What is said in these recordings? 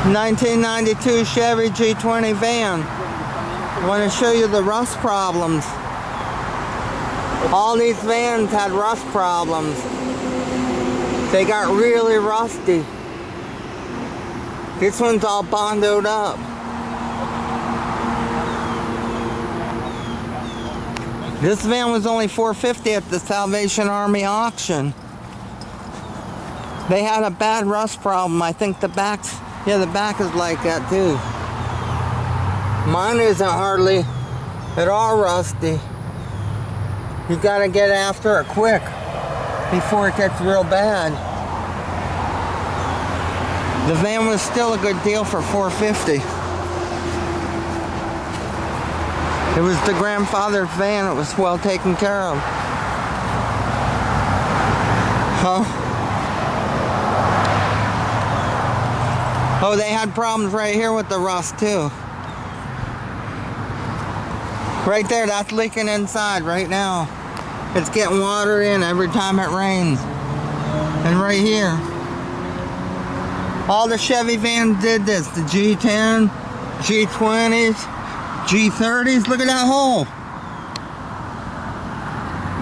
1992 Chevy G20 van. I want to show you the rust problems. All these vans had rust problems. They got really rusty. This one's all bondoed up. This van was only $450 at the Salvation Army auction. They had a bad rust problem. I think the back is like that too. Mine isn't hardly at all rusty. You gotta get after it quick before it gets real bad. The van was still a good deal for $450. It was the grandfather's van. It was well taken care of. Huh? Oh, they had problems right here with the rust too. Right there, that's leaking inside right now. It's getting water in every time it rains. And right here. All the Chevy vans did this. The G10, G20s, G30s. Look at that hole.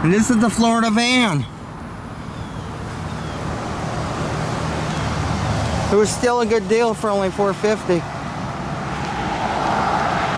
And this is the Florida van. It was still a good deal for only $450.